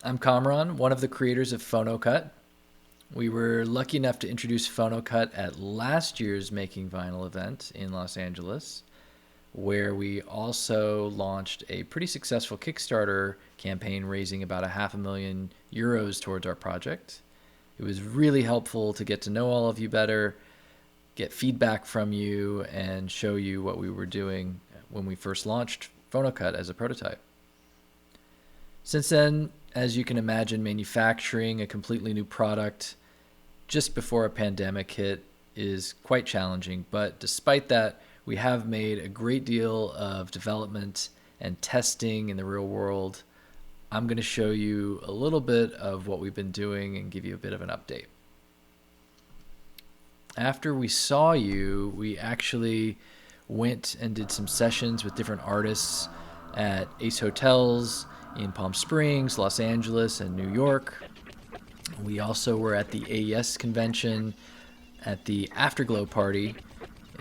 I'm Kamran, one of the creators of PHONOCUT. We were lucky enough to introduce PHONOCUT at last year's Making Vinyl event in Los Angeles, where we also launched a pretty successful Kickstarter campaign raising about €500,000 towards our project. It was really helpful to get to know all of you better, get feedback from you, and show you what we were doing when we first launched PHONOCUT as a prototype. Since then, as you can imagine, manufacturing a completely new product just before a pandemic hit is quite challenging. But despite that, we have made a great deal of development and testing in the real world. I'm going to show you a little bit of what we've been doing and give you a bit of an update. After we saw you, we actually went and did some sessions with different artists at Ace Hotels in Palm Springs, Los Angeles, and New York. We also were at the AES convention at the Afterglow party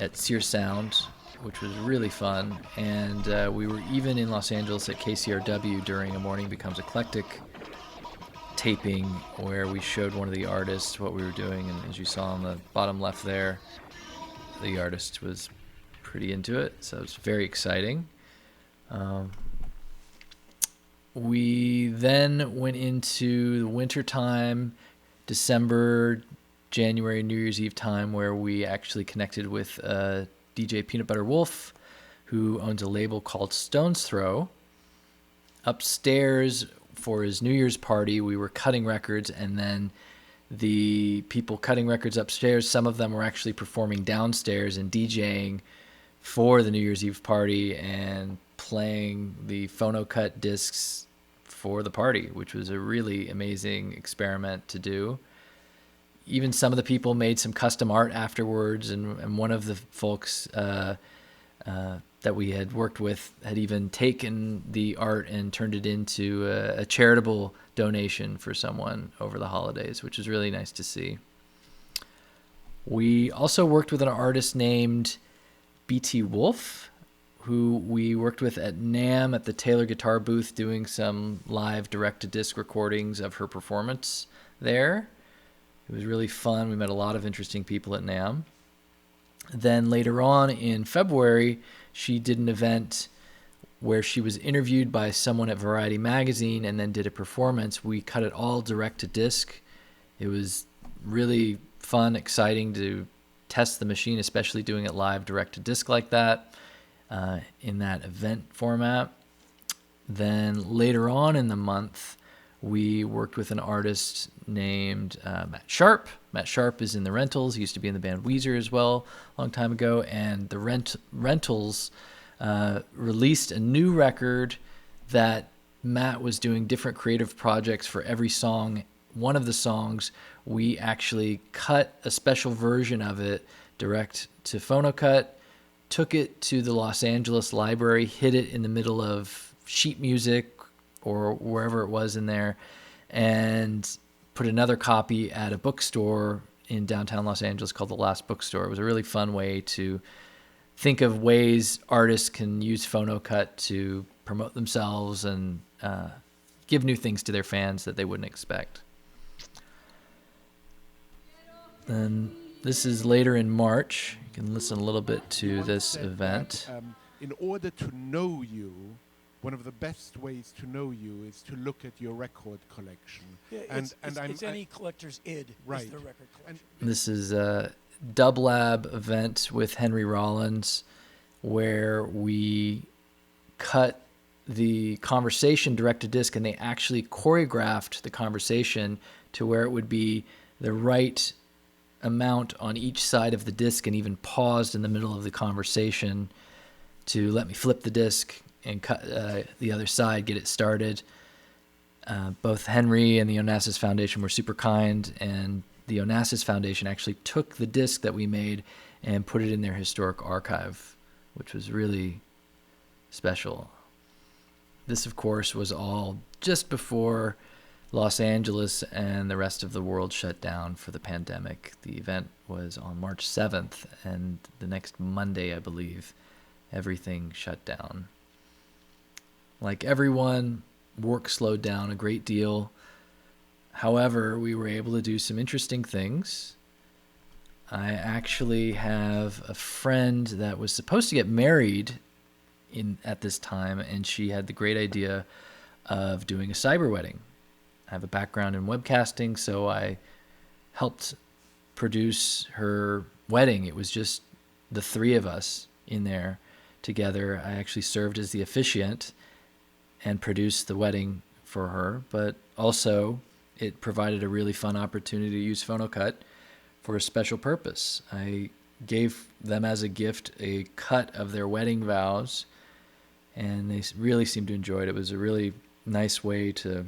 at Sear Sound, which was really fun. And we were even in Los Angeles at KCRW during a Morning Becomes Eclectic taping where we showed one of the artists what we were doing. And as you saw on the bottom left there, the artist was pretty into it. So it's very exciting. We then went into the winter time, December, January, New Year's Eve time, where we actually connected with DJ Peanut Butter Wolf, who owns a label called Stone's Throw. Upstairs for his New Year's party, we were cutting records, and then the people cutting records upstairs, some of them were actually performing downstairs and DJing for the New Year's Eve party and playing the PhonoCut discs for the party, which was a really amazing experiment to do. Even some of the people made some custom art afterwards, and one of the folks that we had worked with had even taken the art and turned it into a charitable donation for someone over the holidays, which was really nice to see. We also worked with an artist named BT Wolf, who we worked with at NAMM at the Taylor Guitar booth doing some live direct-to-disc recordings of her performance there. It was really fun. We met a lot of interesting people at NAMM. Then later on in February, she did an event where she was interviewed by someone at Variety Magazine and then did a performance. We cut it all direct-to-disc. It was really fun, exciting to test the machine, especially doing it live direct-to-disc like that. In that event format. Then later on in the month, we worked with an artist named Matt Sharp. Matt Sharp is in the Rentals. He used to be in the band Weezer as well a long time ago. And the Rentals released a new record that Matt was doing different creative projects for every song. One of the songs, we actually cut a special version of it direct to PhonoCut, took it to the Los Angeles library, hid it in the middle of sheet music or wherever it was in there, and put another copy at a bookstore in downtown Los Angeles called The Last Bookstore. It was a really fun way to think of ways artists can use PhonoCut to promote themselves and give new things to their fans that they wouldn't expect. Then this is later in March. You can listen a little bit to this event. In order to know you, one of the best ways to know you is to look at your record collection. Yeah, it's any collector's id, right. Is the record collection. This is a Dub Lab event with Henry Rollins where we cut the conversation direct to disc, and they actually choreographed the conversation to where it would be the right amount on each side of the disc, and even paused in the middle of the conversation to let me flip the disc and cut the other side, get it started. Both Henry and the Onassis Foundation were super kind, and the Onassis Foundation actually took the disc that we made and put it in their historic archive, which was really special. This, of course, was all just before Los Angeles and the rest of the world shut down for the pandemic. The event was on March 7th, and the next Monday, I believe, everything shut down. Like everyone, work slowed down a great deal. However, we were able to do some interesting things. I actually have a friend that was supposed to get married at this time, and she had the great idea of doing a cyber wedding. I have a background in webcasting, so I helped produce her wedding. It was just the three of us in there together. I actually served as the officiant and produced the wedding for her, but also it provided a really fun opportunity to use PHONOCUT for a special purpose. I gave them as a gift a cut of their wedding vows, and they really seemed to enjoy it. It was a really nice way to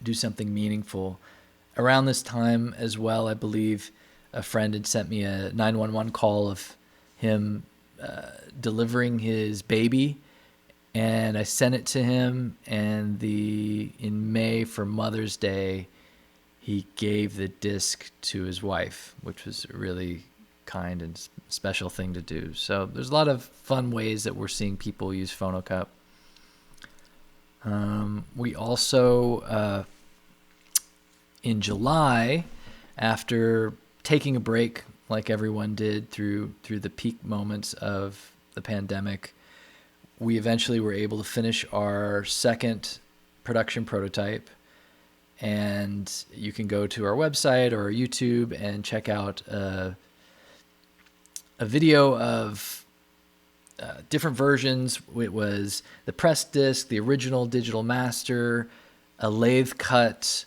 do something meaningful. Around this time as well, I believe a friend had sent me a 911 call of him delivering his baby, and I sent it to him, and in May for Mother's Day, he gave the disc to his wife, which was a really kind and special thing to do. So there's a lot of fun ways that we're seeing people use PHONOCUT. We also, in July, after taking a break like everyone did through the peak moments of the pandemic, we eventually were able to finish our second production prototype. And you can go to our website or YouTube and check out a video of different versions. It was the press disc, the original digital master, a lathe cut,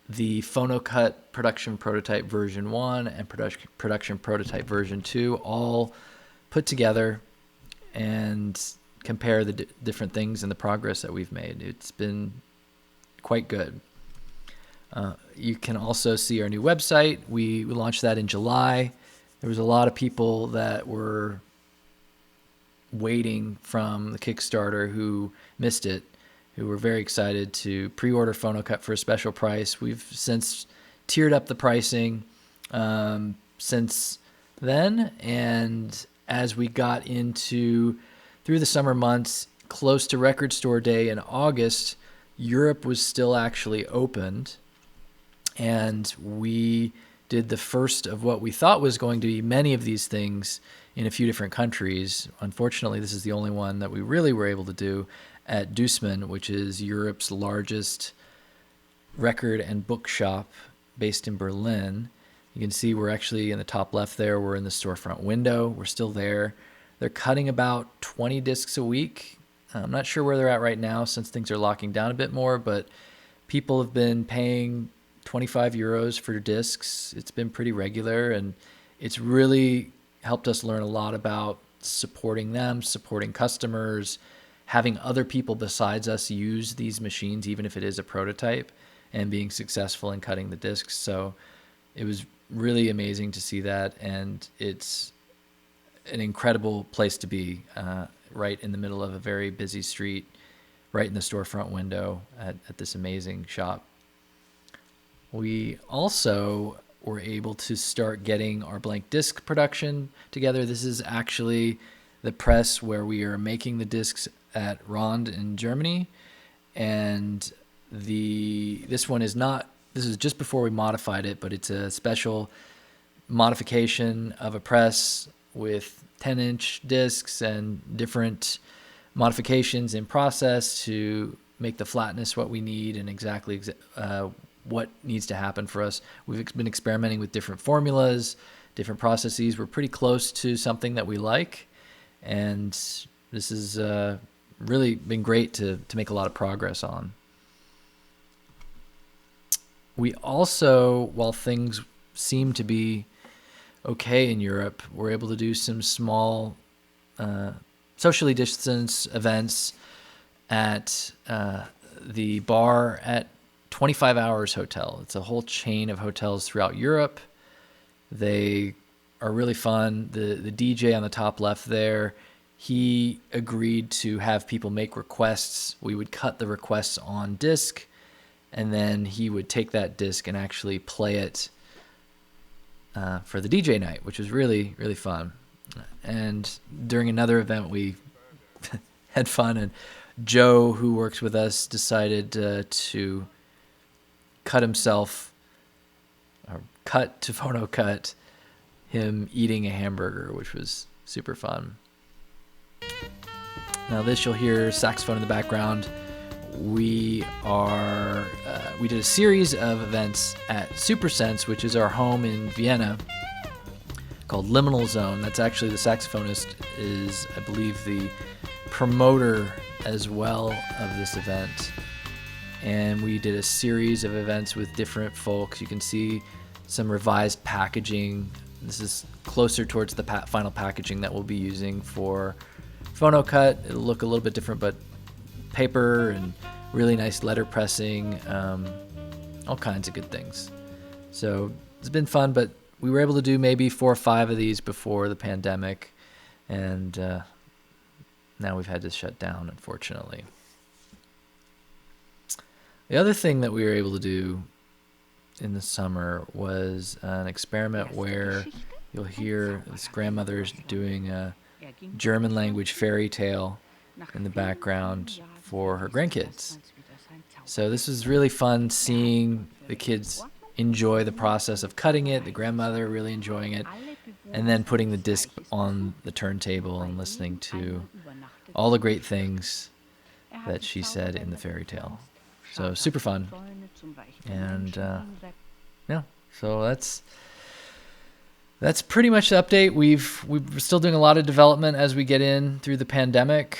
the PHONOCUT production prototype version 1 and production prototype version 2, all put together, and compare the different things and the progress that we've made. It's been quite good. You can also see our new website. We launched that in July. There was a lot of people that were waiting from the Kickstarter who missed it, who were very excited to pre-order PHONOCUT for a special price. We've since tiered up the pricing since then, and as we got through the summer months, close to Record Store Day in August, Europe was still actually opened, and we did the first of what we thought was going to be many of these things in a few different countries. Unfortunately, this is the only one that we really were able to do at Duisman, which is Europe's largest record and book shop based in Berlin. You can see we're actually in the top left there. We're in the storefront window. We're still there. They're cutting about 20 discs a week. I'm not sure where they're at right now since things are locking down a bit more, but people have been paying 25 euros for discs. It's been pretty regular, and it's really helped us learn a lot about supporting them, supporting customers, having other people besides us use these machines, even if it is a prototype, and being successful in cutting the discs. So it was really amazing to see that, and it's an incredible place to be, right in the middle of a very busy street, right in the storefront window at this amazing shop. We also were able to start getting our blank disc production together. This is actually the press where we are making the discs at Rond in Germany, and this one is not. This is just before we modified it, but it's a special modification of a press with 10-inch discs and different modifications in process to make the flatness what we need and exactly what needs to happen for us. We've been experimenting with different formulas, different processes. We're pretty close to something that we like, and this has really been great to make a lot of progress on. We also, while things seem to be okay in Europe, we're able to do some small socially distanced events at the bar at 25 Hours Hotel. It's a whole chain of hotels throughout Europe. They are really fun. The DJ on the top left there, he agreed to have people make requests. We would cut the requests on disc, and then he would take that disc and actually play it for the DJ night, which was really, really fun. And during another event, we had fun, and Joe, who works with us, decided to cut himself, or cut to PHONOCUT, him eating a hamburger, which was super fun. Now this, you'll hear saxophone in the background. We did a series of events at Supersense, which is our home in Vienna, called Liminal Zone. That's actually, the saxophonist is, I believe, the promoter as well of this event. And we did a series of events with different folks. You can see some revised packaging. This is closer towards the final packaging that we'll be using for PHONOCUT. It'll look a little bit different, but paper and really nice letter pressing, all kinds of good things. So it's been fun, but we were able to do maybe 4 or 5 of these before the pandemic, and now we've had to shut down, unfortunately. The other thing that we were able to do in the summer was an experiment where you'll hear this grandmother doing a German language fairy tale in the background for her grandkids. So this was really fun, seeing the kids enjoy the process of cutting it, the grandmother really enjoying it, and then putting the disc on the turntable and listening to all the great things that she said in the fairy tale. So super fun. And yeah, so that's pretty much the update. We're still doing a lot of development as we get in through the pandemic,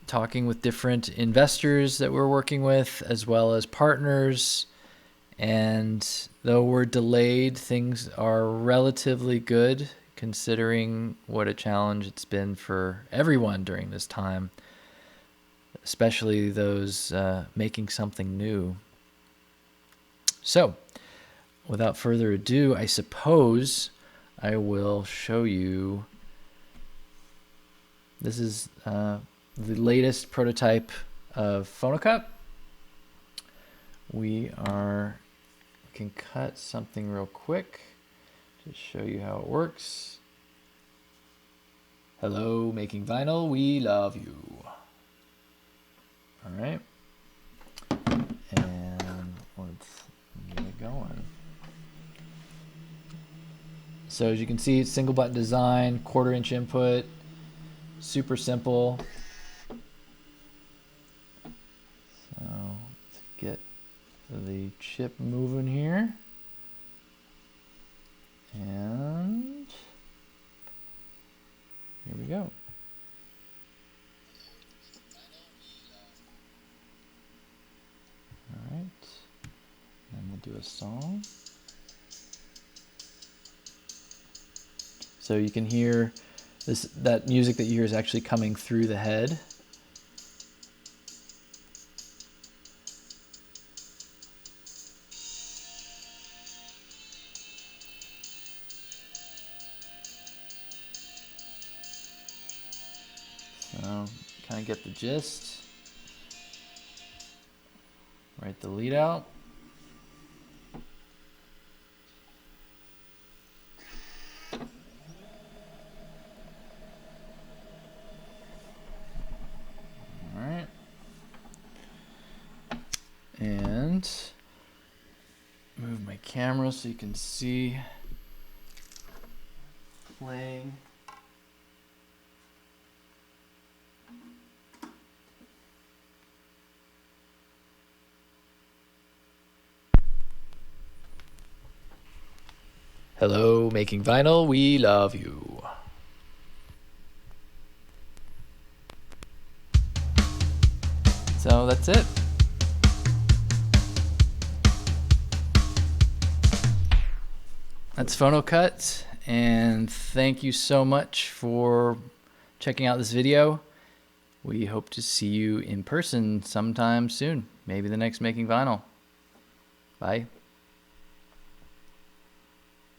talking with different investors that we're working with, as well as partners. And though we're delayed, things are relatively good, considering what a challenge it's been for everyone during this time, especially those making something new. So, without further ado, I suppose I will show you. This is the latest prototype of PHONOCUT. We can cut something real quick to show you how it works. Hello, making vinyl, we love you. All right, and let's get it going. So as you can see, single button design, 1/4 inch input, super simple. So let's get the chip moving here. And here we go. All right, and we'll do a song. So you can hear that music that you hear is actually coming through the head. So kind of get the gist. Write the lead out. Alright. And move my camera so you can see playing. Hello, making vinyl, we love you. So that's it. That's PHONOCUT, and thank you so much for checking out this video. We hope to see you in person sometime soon, maybe the next Making Vinyl. Bye.